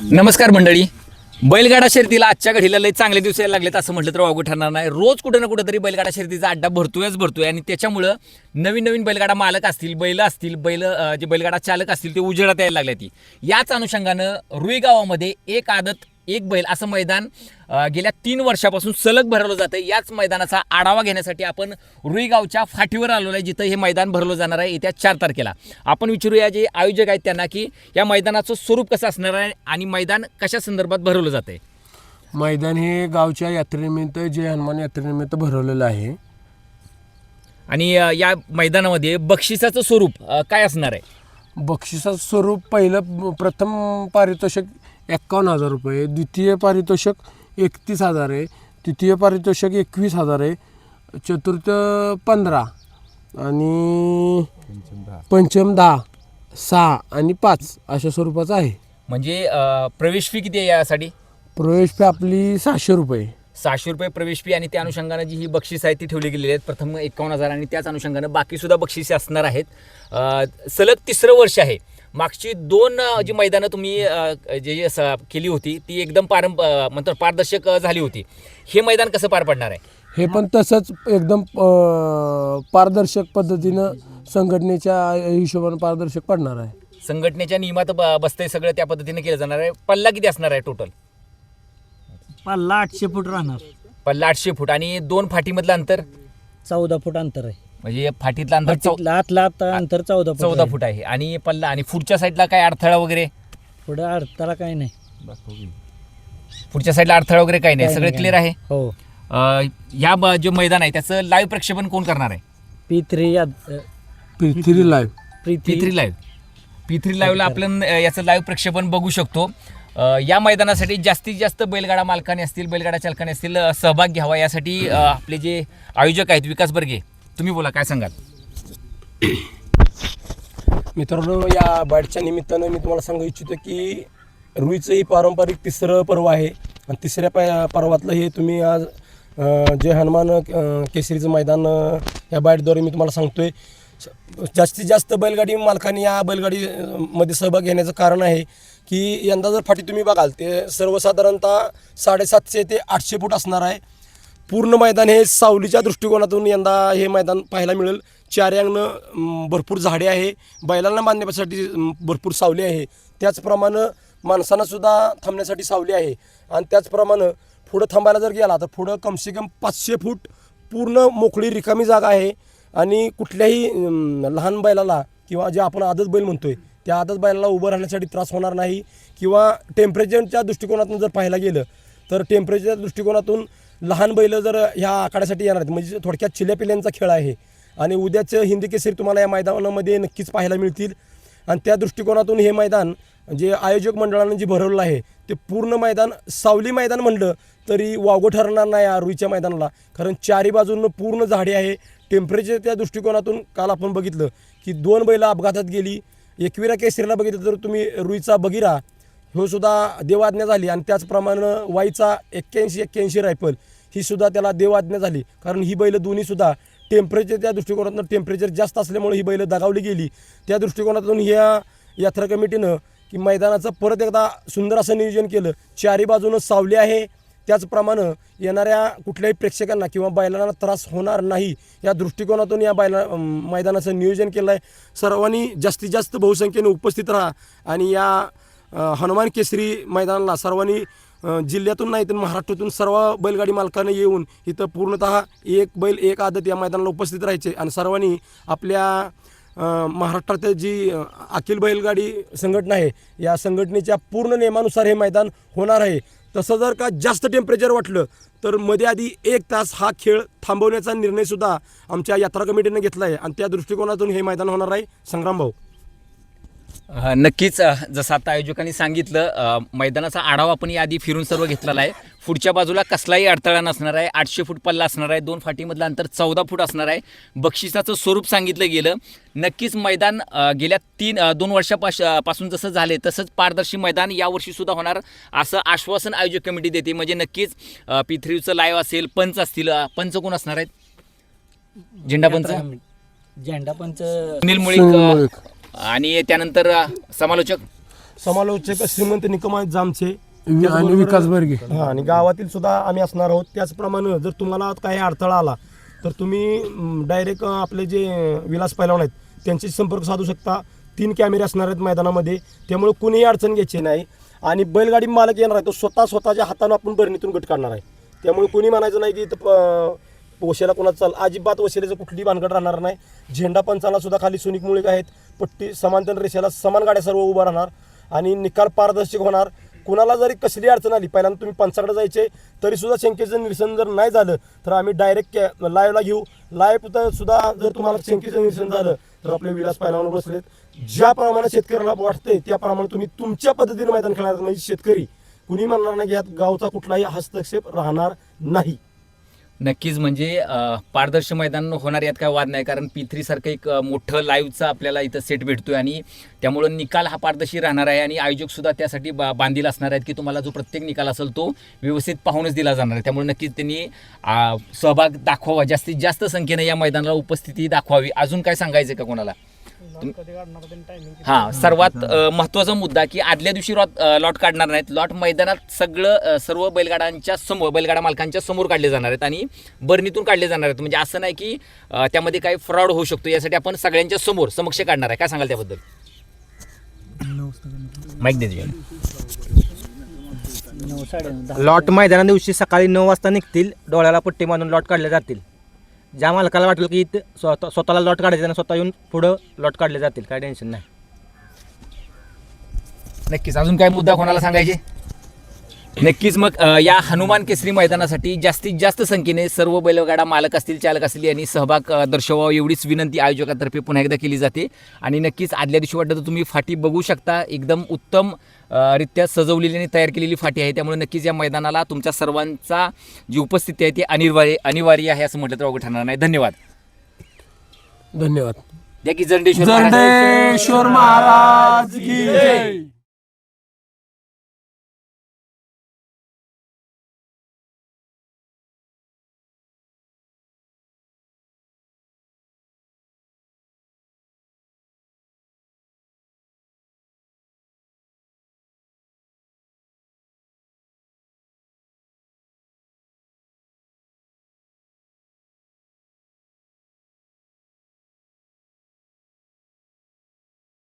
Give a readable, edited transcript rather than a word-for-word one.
नमस्कार मंडळी. बैलगाडा शर्यतीला आजच्या घडीला लय चांगले दिवस यायला लागलेत असं म्हटलं तर वावगं ठरणार नाही. रोज कुठे ना कुठेतरी बैलगाडा शर्यतीचा अड्डा भरतोय आणि त्याच्यामुळं नवीन नवीन बैलगाडा मालक असतील, जे बैलगाडा चालक असतील ते उजेडात यायला लागले ती. याच अनुषंगानं रुई गावामध्ये एक आदत एक बैल असं मैदान गेल्या 3 वर्षापासून सलग भरवलं जातं. याच मैदानाचा आढावा घेण्यासाठी आपण रुई गावच्या फाटीवर आलेलो आहे, जिथं हे मैदान भरवलं जाणार आहे येत्या 4 तारखेला. आपण विचारूया जे आयोजक आहेत त्यांना की या मैदानाचं स्वरूप कसं असणार आहे आणि मैदान कशा संदर्भात भरवलं जातं आहे. मैदान हे गावच्या यात्रेनिमित्त जय हनुमान यात्रेनिमित्त भरवलेलं आहे. आणि या मैदानामध्ये बक्षिसाचं स्वरूप काय असणार आहे? बक्षिसाचं स्वरूप प्रथम पारितोषिक 51,000 रुपये, द्वितीय पारितोषिक 31,000 आहे, तृतीय पारितोषिक 21,000 आहे, चतुर्थ 15 आणि पंचम 10, 6 आणि 5 अशा स्वरूपाचं आहे. म्हणजे प्रवेश फी किती आहे यासाठी? प्रवेश फी आपली 600 रुपये. 600 रुपये प्रवेश फी आणि त्या अनुषंगानं जी ही बक्षीस आहे ती ठेवली गेलेली आहेत. प्रथम 51,000 आणि त्याच अनुषंगानं बाकीसुद्धा बक्षिसे असणार आहेत. सलग 3रं वर्ष आहे. मागची 2 जी मैदानं तुम्ही केली होती ती एकदम पारदर्शक झाली होती. हे मैदान कसं पार पडणार आहे? हे पण तसंच एकदम पारदर्शक पद्धतीनं संघटनेच्या हिशोबाने पारदर्शक पडणार आहे. संघटनेच्या नियमात बसतंय सगळं त्या पद्धतीने केलं जाणार आहे. पल्ला किती असणार आहे टोटल? पल्ला 800 फूट राहणार. पल्ला 800 फूट आणि 2 फाटीमधलं अंतर 14 फूट अंतर आहे. म्हणजे फाटीतलं अंतर आतला अंतर 14 फूट आहे. आणि पल्ला आणि पुढच्या साईडला काय अडथळा वगैरे? पुढे अडथळा काही नाही. पुढच्या साईडला अडथळा वगैरे काही नाही, सगळं क्लिअर आहे. हो. ह्या जे मैदान आहे त्याचं लाईव्ह प्रक्षेपण कोण करणार आहे? P3 live. P3 लाईव्हला आपण याचं लाईव्ह प्रक्षेपण बघू शकतो. या मैदानासाठी जास्तीत जास्त बैलगाडा मालकाने असतील, बैलगाडा चालकाने असतील सहभाग घ्यावा यासाठी आपले जे आयोजक आहेत विकास बर्गे, तुम्ही बोला, काय सांगाल? मित्रांनो, या बाईटच्या निमित्तानं मी तुम्हाला सांगू इच्छितो की रुईचं ही पारंपरिक 3रं पर्व आहे आणि 3ऱ्या पर्वातलं हे तुम्ही आज जय हनुमान केसरीचं मैदान या बाईटद्वारे मी तुम्हाला सांगतोय. जास्तीत जास्त बैलगाडी मालकांनी या बैलगाडीमध्ये सहभाग घेण्याचं कारण आहे की यंदा जर फाटी तुम्ही बघाल ते सर्वसाधारणतः 750 ते 800 फूट असणार आहे. पूर्ण मैदान हे सावलीच्या दृष्टिकोनातून यंदा हे मैदान पाहायला मिळेल. 4 अंगनं भरपूर झाडे आहे, बैलांना बांधण्यासाठी भरपूर सावली आहे, त्याचप्रमाणे माणसांनासुद्धा थांबण्यासाठी सावली आहे. आणि त्याचप्रमाणे पुढं थांबायला जर गेला तर पुढं कमसे कम 500 फूट पूर्ण मोकळी रिकामी जागा आहे. आणि कुठल्याही लहान बैलाला किंवा जे आपण आदत बैल म्हणतोय त्या आदत बैलाला उभं राहण्यासाठी त्रास होणार नाही. किंवा टेम्परेचरच्या दृष्टिकोनातून जर पाहायला गेलं तर टेम्परेचरच्या दृष्टिकोनातून लहान बैल जर ह्या आखाड्यासाठी येणार आहेत, म्हणजे थोडक्यात चिल्या पिल्यांचा खेळ आहे. आणि उद्याचं हिंदी केसरी तुम्हाला या मैदानामध्ये नक्कीच पाहायला मिळतील. आणि त्या दृष्टिकोनातून हे मैदान जे आयोजक मंडळानं जे भरवलं आहे ते पूर्ण मैदान सावली मैदान म्हणलं तरी वावगं ठरणार नाही या रुईच्या मैदानाला, कारण 4ही बाजूनं पूर्ण झाडे आहे. टेम्परेचर त्या दृष्टिकोनातून काल आपण बघितलं की 2 बैल अपघातात गेली. 21व्या केसरीला बघितलं तर तुम्ही रुईचा बगिरा ह्यो सुद्धा देवाज्ञा झाली. आणि त्याचप्रमाणे वाईचा 81 रायफल ही सुद्धा त्याला देवाज्ञा झाली, कारण ही बैल दोन्हीसुद्धा टेम्परेचर त्या दृष्टिकोनातून टेम्परेचर जास्त असल्यामुळे ही बैल दगावली गेली. त्या दृष्टिकोनातून ह्या यात्रा कमिटीनं की मैदानाचं परत एकदा सुंदर असं नियोजन केलं. 4ही बाजूनं सावली आहे, त्याचप्रमाणे येणाऱ्या कुठल्याही प्रेक्षकांना किंवा बैलांना त्रास होणार नाही या दृष्टिकोनातून या मैदानाचं नियोजन केलं आहे. सर्वांनी जास्तीत जास्त बहुसंख्येने उपस्थित राहा आणि या हनुमान केसरी मैदानाला सर्वांनी जिल्ह्यातून नाही तर महाराष्ट्रातून सर्व बैलगाडी मालकांना येऊन इथं पूर्णतः एक बैल एक आदत या मैदानाला उपस्थित राहायचे. आणि सर्वांनी आपल्या महाराष्ट्रात जी अखिल बैलगाडी संघटना आहे या संघटनेच्या पूर्ण नियमानुसार हे मैदान होणार आहे. तसं जर का जास्त टेम्परेचर वाटलं तर मध्ये आधी 1 तास हा खेळ थांबवण्याचा निर्णयसुद्धा आमच्या यात्रा कमिटीने घेतला आहे. आणि त्या दृष्टिकोनातून हे मैदान होणार आहे. संग्राम भाऊ, नक्कीच जसं आता आयोजकांनी सांगितलं मैदानाचा आढावा आपण याआधी फिरून सर्व घेतलेला आहे. पुढच्या बाजूला कसलाही अडथळा नसणार आहे. 800 फूट पल्ला असणार आहे. 2 फाटीमधलं अंतर 14 फूट असणार आहे. बक्षिसाचं स्वरूप सांगितलं गेलं. नक्कीच मैदान गेल्या 2 वर्षापासून जसं झाले तसंच पारदर्शी मैदान यावर्षीसुद्धा होणार असं आश्वासन आयोजक कमिटी देते. म्हणजे नक्कीच P3चं लाईव्ह असेल, पंच असतील. पंच कोण असणार आहेत? झेंडापंच झेंडापंच सुनील मुळीक आणि त्यानंतर समालोचक समालोचक श्रीमंत निकम आहेत जामचे आणि विकास बर्गे. हा, आणि गावातील सुद्धा आम्ही असणार आहोत. त्याचप्रमाणे जर तुम्हाला काही अडथळा आला तर तुम्ही डायरेक्ट आपले जे विलास पैलवान आहेत त्यांच्याशी संपर्क साधू शकता. 3 कॅमेरे असणार आहेत मैदानामध्ये, त्यामुळे कुणीही अडचण घ्यायची नाही. आणि बैलगाडी मालक येणार आहे तो स्वतःच्या हातानं आपण बरणीतून गट काढणार आहे. त्यामुळे कुणी म्हणायचं नाही की इथं वशिला कोणाचा चाल, अजिबात वशिलेचं कुठली भानगड राहणार नाही. झेंडा पंचाला सुद्धा खाली सुनिक मुळे आहेत, पट्टी समांतर रेषेला समान गाड्या सर्व उभा राहणार आणि निकाल पारदर्शक होणार. कुणाला जरी कसली अडचण आली, पहिल्यांदा तुम्ही पंचाकडे जायचे तरी सुद्धा शंकेचं निरसन जर नाही झालं तर आम्ही डायरेक्ट लाईव्हला घेऊ. लाईव्ह सुद्धा जर तुम्हाला शंकेचं निरसन झालं तर आपले विलास पैलवान बसलेत. ज्याप्रमाणे शेतकऱ्याला वाटतंय त्याप्रमाणे तुम्ही तुमच्या पद्धतीने मैदान खेळणार, म्हणजे शेतकरी कुणी म्हणणार नाही की यात गावचा कुठलाही हस्तक्षेप राहणार नाही. नक्कीच, म्हणजे पारदर्शक मैदान होणार यात काय वाद नाही, कारण P3 सारखं एक मोठं लाईव्हचं आपल्याला इथं सेट भेटतोय आणि त्यामुळं निकाल हा पारदर्शी राहणार आहे. आणि आयोजक सुद्धा त्यासाठी बांधील असणार आहेत की तुम्हाला जो प्रत्येक निकाल असेल तो व्यवस्थित पाहूनच दिला जाणार आहे. त्यामुळे नक्कीच त्यांनी सहभाग दाखवावा, जास्तीत जास्त संख्येने या मैदानाला उपस्थिती दाखवावी. अजून काय सांगायचं का कोणाला? हां, सर्वात महत्त्वाचा मुद्दा की आदल्या दिवशी लॉट काढणार नाहीत. लॉट मैदानात सर्व बैलगाडा मालकांच्या समोर काढले जाणार आहेत आणि बरणीतून काढले जाणार आहेत. म्हणजे असं नाही की त्यामध्ये काही फ्रॉड होऊ शकतो, यासाठी आपण सगळ्यांच्या समक्ष काढणार आहे. काय सांगाल त्याबद्दल? माईक दे. 9:30 लॉट मैदाना दिवशी सकाळी 9 वाजता निघतील, डोळ्याला पट्टी बांधून लॉट काढले जातील. ज्या मालकाला वाटेल की स्वतःला लॉट काढायचं आणि स्वतः येऊन पुढं लॉट काढले जातील, काय टेन्शन नाही. नक्कीच. अजून काय मुद्दा कोणाला सांगायचे? नक्कीच. मग या हनुमान केसरी मैदानासाठी जास्तीत जास्त संख्येने सर्व बैलगाडा मालक असतील, चालक असतील यांनी सहभाग दर्शवावा एवढीच विनंती आयोजकातर्फे पुन्हा एकदा केली जाते. आणि नक्कीच आदल्या दिवशी वाटतं तर तुम्ही फाटी बघू शकता, एकदम उत्तम रित्या सजवलेली आणि तयार केलेली फाटी आहे. त्यामुळे नक्कीच या मैदानाला तुमच्या सर्वांचा जी उपस्थिती आहे ती अनिवार्य आहे असं म्हटलं तर अवघड ठरणार नाही. धन्यवाद. धन्यवाद. द्या की जरंडेश्वर महाराज की जय.